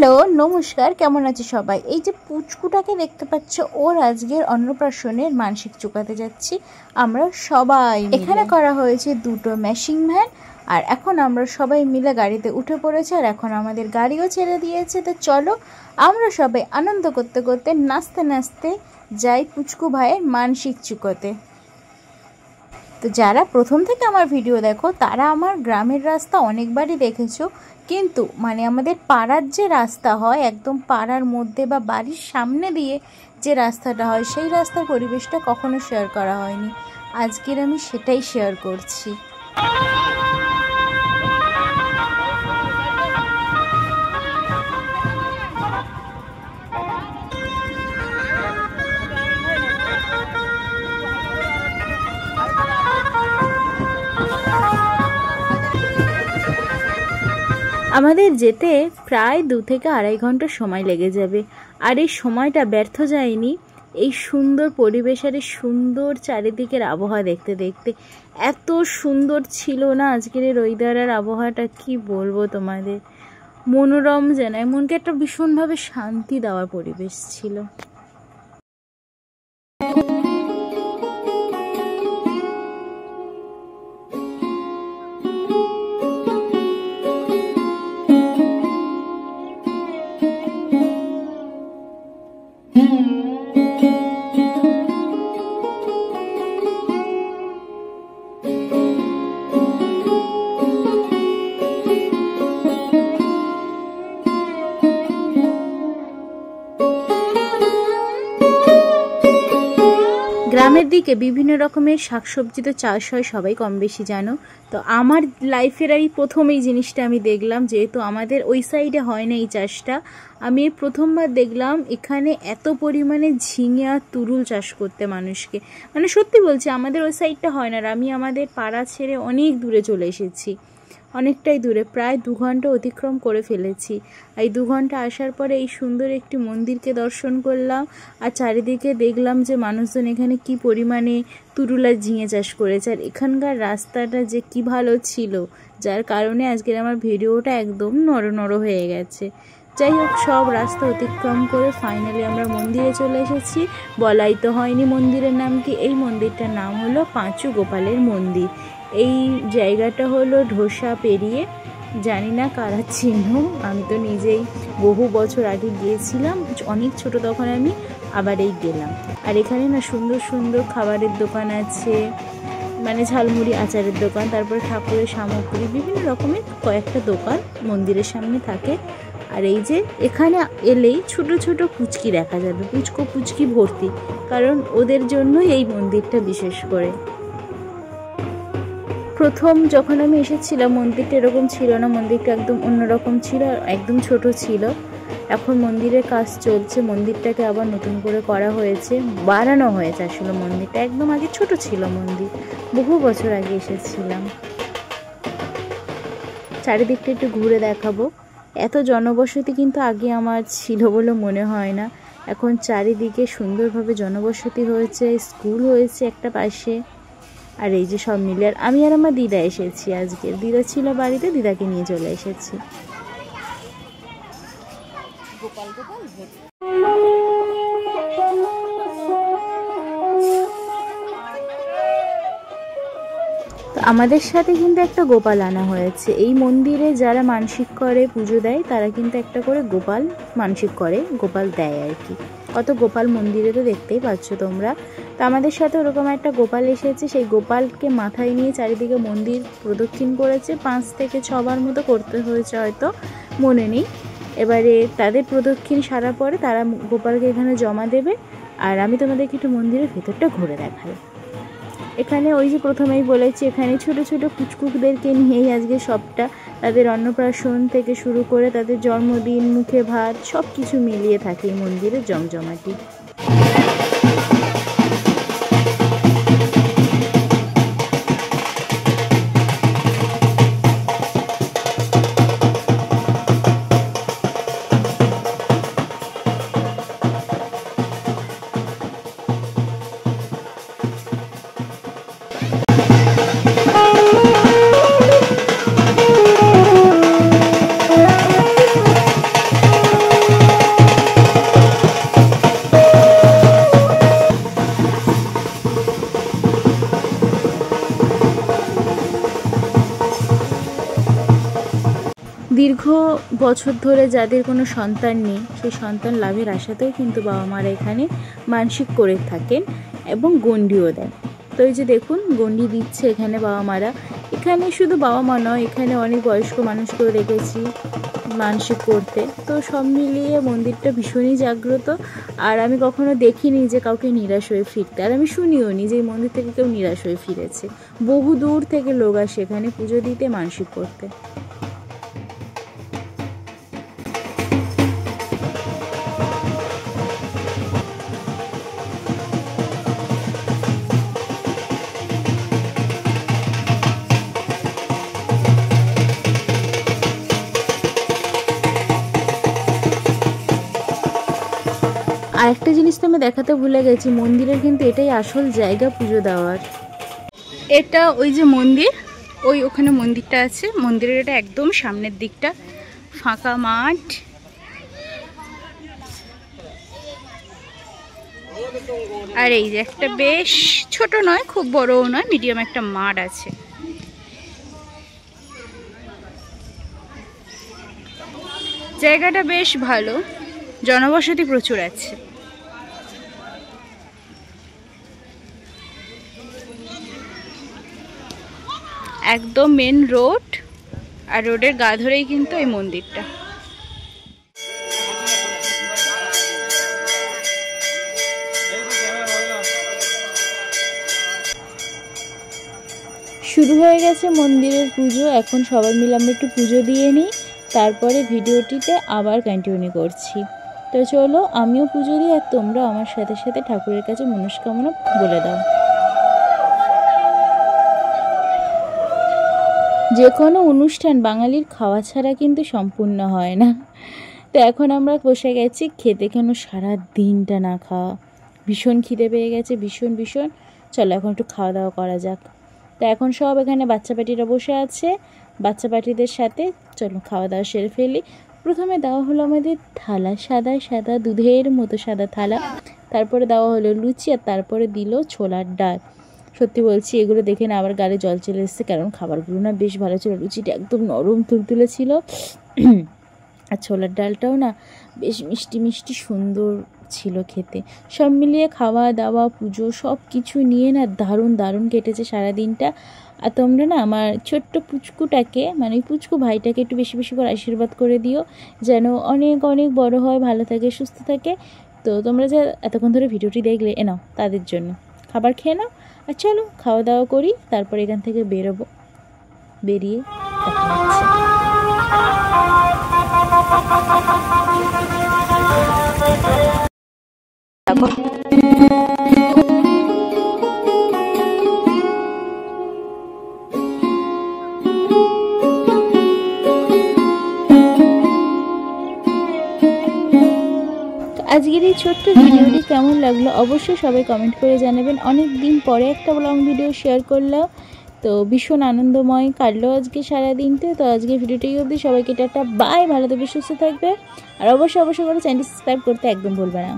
Hello নমস্কার, কেমন আছে সবাই? এই যে পুচকুটাকে দেখতে পাচ্ছ, ওর আজকের অন্নপ্রাশনের মানসিক চুকাতে যাচ্ছি আমরা সবাই। এখানে করা হয়েছে দুটো ম্যাশিং ভ্যান, আর এখন আমরা সবাই মিলে গাড়িতে উঠে পড়েছি, আর এখন আমাদের গাড়িও ছেড়ে দিয়েছে। তো চলো আমরা সবাই আনন্দ করতে করতে নাচতে নাচতে যাই পুচকু ভাইয়ের মানসিক চুকাতে। তো যারা প্রথম থেকে আমার ভিডিও দেখো তারা আমার গ্রামের রাস্তা অনেকবারই দেখেছো, কিন্তু আমাদের পাড়ার যে রাস্তা হয় একদম পাড়ার মধ্যে বা বাড়ির সামনে দিয়ে যে রাস্তাটা হয় সেই রাস্তার পরিবেশটা কখনো শেয়ার করা হয়নি। আজকের আমি সেটাই শেয়ার করছি। আমাদের যেতে প্রায় 2 থেকে 2.5 ঘন্টা সময় লেগে যাবে, আর এই সময়টা ব্যর্থ যায়নি এই সুন্দর পরিবেশ আর এই সুন্দর চারিদিকের আবহাওয়া দেখতে দেখতে। এত সুন্দর ছিল না আজকের এই ওয়েদার আর আবহাওয়াটা, কি বলবো তোমাদের, মনোরম যেন, এমনকি একটা ভীষণভাবে শান্তি দেওয়ার পরিবেশ ছিল। গ্রামের দিকে বিভিন্ন রকমের শাকসবজি তো চাষ হয়, সবাই কম বেশি জানো। তো আমার লাইফের এই প্রথম এই জিনিসটা আমি দেখলাম, যেহেতু আমাদের ওই সাইডে হয় না এই চাষটা, আমি প্রথমবার দেখলাম এখানে এত পরিমাণে ঝিঙে আর তুরুল চাষ করতে মানুষকে। সত্যি বলছি, আমাদের ওই সাইডটা হয় না। আর আমি আমাদের পাড়া ছেড়ে অনেক দূরে চলে এসেছি, অনেকটাই দূরে, প্রায় 2 ঘন্টা অতিক্রম করে ফেলেছি। এই 2 ঘন্টা আসার পরে এই সুন্দর একটি মন্দিরকে দর্শন করলাম, আর চারিদিকে দেখলাম যে মানুষজন এখানে কি পরিমাণে তুরুল আর ঝিঙে চাষ করেছে। আর এখানকার রাস্তাটা যে কি ভালো ছিল, যার কারণে আজকের আমার ভিডিওটা একদম নড় হয়ে গেছে। যাই হোক, সব রাস্তা অতিক্রম করে ফাইনালি আমরা মন্দিরে চলে এসেছি। বলাই তো হয়নি মন্দিরের নাম কি। এই মন্দিরটার নাম হলো পাঁচু গোপালের মন্দির। এই জায়গাটা হলো ঢোসা পেরিয়ে, জানি না কারা চিনো, আমি তো নিজেই বহু বছর আগে গিয়েছিলাম, অনেক ছোট তখন আমি, আবার এই গেলাম। আর এখানে না সুন্দর সুন্দর খাবারের দোকান আছে, ঝালমুড়ি আচারের দোকান, তারপরে ঠাকুরের সামগ্রী, বিভিন্ন রকমের কয়েকটা দোকান মন্দিরের সামনে থাকে। আর এই যে এখানে এলেই ছোট ছোট পুচকি দেখা যাবে, পুচকি ভর্তি, কারণ ওদের জন্যই এই মন্দিরটা বিশেষ করে। প্রথম যখন আমি এসেছিলাম মন্দিরটা এরকম ছিল না, মন্দিরটা একদম অন্যরকম ছিল, একদম ছোট ছিল। এখন মন্দিরের কাজ চলছে, মন্দিরটাকে আবার নতুন করে করা হয়েছে, বাড়ানো হয়েছে। আসলে মন্দিরটা একদম আগে ছোট ছিল মন্দির, বহু বছর আগে এসেছিলাম। চারিদিকটা একটু ঘুরে দেখাবো। এত জনবসতি কিন্তু আগে আমার ছিল বলে মনে হয় না। এখন চারিদিকে সুন্দরভাবে জনবসতি হয়েছে, স্কুল হয়েছে একটা পাশে। আর এই যে সব মিলে, আর আমি আর আমার দিদা এসেছি আজকে, দিদা ছিল বাড়িতে, দিদাকে নিয়ে চলে এসেছি। তো আমাদের সাথে কিন্তু একটা গোপাল আনা হয়েছে। এই মন্দিরে যারা মানসিক করে পুজো দেয় তারা কিন্তু একটা করে গোপাল মানসিক করে, গোপাল দেয় আর কি। কত গোপাল মন্দিরে তো দেখতেই পাচ্ছ তোমরা। তো আমাদের সাথে ওরকম একটা গোপাল এসেছে, সেই গোপালকে মাথায় নিয়ে চারিদিকে মন্দির প্রদক্ষিণ করেছে। 5 থেকে 6 বার মতো করতে হয়েছে, হয়তো মনে নেই। এবারে তাদের প্রদক্ষিণ সারার পরে তারা গোপালকে এখানে জমা দেবে। আর আমি তোমাদেরকে একটু মন্দিরের ভেতরটা ঘুরে দেখাই। এখানে ওই যে প্রথমেই বলেছি, এখানে ছোট ছোট পুচকুদেরকে নিয়েই আজকে সবটা, তাদের অন্নপ্রাশন থেকে শুরু করে তাদের জন্মদিন, মুখে ভাত, সব কিছু মিলিয়ে থাকে এই মন্দিরের জমজমাটি। দীর্ঘ বছর ধরে যাদের কোনো সন্তান নেই, সেই সন্তান লাভের আশাতেও কিন্তু বাবা মারা এখানে মানসিক করে থাকেন এবং গণ্ডিও দেন। তো এই যে দেখুন গণ্ডি দিচ্ছে এখানে বাবা মারা। এখানে শুধু বাবা মা নয়, এখানে অনেক বয়স্ক মানুষকেও দেখেছি মানসিক করতে। তো সব মিলিয়ে মন্দিরটা ভীষণই জাগ্রত। আর আমি কখনো দেখিনি যে কাউকে নিরাশ হয়ে ফিরতে, আর আমি শুনিও নি যে এই মন্দির থেকে কেউ নিরাশ হয়ে ফিরেছে। বহু দূর থেকে লোক আসে এখানে পুজো দিতে, মানসিক করতে। আরেকটা জিনিস তো আমি দেখাতে ভুলে গেছি, মন্দিরের কিন্তু এটাই আসল জায়গা পুজো দেওয়ার। এটা ওই যে মন্দির, ওখানে মন্দিরটা আছে, মন্দিরের এটা একদম সামনের দিকটা ফাঁকা মাঠ। আর এই যে একটা বেশ ছোট নয়, খুব বড়ও নয়, মিডিয়াম একটা মাঠ আছে। জায়গাটা বেশ ভালো, জনবসতি প্রচুর আছে। একদম মেন রোড, আর রোডের গা ধরেই কিন্তু এই মন্দিরটা। শুরু হয়ে গেছে মন্দিরের পুজো। এখন সবাই মিলে আমরা একটু পুজো দিয়ে নিই, তারপরে ভিডিওটিতে আবার কন্টিনিউ করছি। তো চলো আমিও পুজো দিই, আর তোমরা আমার সাথে সাথে ঠাকুরের কাছে মনস্কামনা বলে দাও। যে কোনো অনুষ্ঠান বাঙালির খাওয়া ছাড়া কিন্তু সম্পূর্ণ হয় না। তো এখন আমরা বসে গেছি খেতে, কেন সারা দিনটা না খাওয়া, ভীষণ খিদে পেয়ে গেছে, ভীষণ। চলো এখন একটু খাওয়া দাওয়া করা যাক। তো এখন সব এখানে বাচ্চা পাটিরা বসে আছে, বাচ্চা পাটিদের সাথে চলো খাওয়া দাওয়া সেরে ফেলি। প্রথমে দেওয়া হলো আমাদের থালা, সাদা দুধের মতো সাদা থালা। তারপরে দেওয়া হলো লুচি, আর তারপরে দিল ছোলার ডাল। সত্যি বলছি এগুলো দেখে না আবার গালে জল চলে এসেছে, কারণ খাবারগুলো না বেশ ভালো ছিল। লুচিটা একদম নরম তুলতুলে ছিল, আর ছোলার ডালটাও না বেশ মিষ্টি সুন্দর ছিল খেতে। সব মিলিয়ে খাওয়া দাওয়া পুজো সব কিছু নিয়ে না দারুণ কেটেছে সারাদিনটা। আর তোমরা না আমার ছোট্ট পুচকুটাকে, মানে পুচকু ভাইটাকে একটু বেশি করে আশীর্বাদ করে দিও, যেন অনেক বড় হয়, ভালো থাকে, সুস্থ থাকে। তো তোমরা যে এতক্ষণ ধরে ভিডিওটি দেখলে, নাও তাদের জন্য খাবার খেয়ে নাও। আর চলো খাওয়া দাওয়া করি, তারপর এখান থেকে বেরোবো। বেরিয়ে দেখা হচ্ছে। আজকের এই ছোট্ট ভিডিওটি কেমন লাগলো অবশ্যই সবাই কমেন্ট করে জানাবেন। অনেক দিন পরে একটা লং ভিডিও শেয়ার করলাম, তো ভীষণ আনন্দময় কাটলো আজকে সারাদিনতে। তো আজকে ভিডিওটি অবধি, সবাইকে টাটা বাই, ভালো থাকবে, সুস্থ থাকবে, আর অবশ্যই করে চ্যানেলটি সাবস্ক্রাইব করতে একদম ভুলবে না।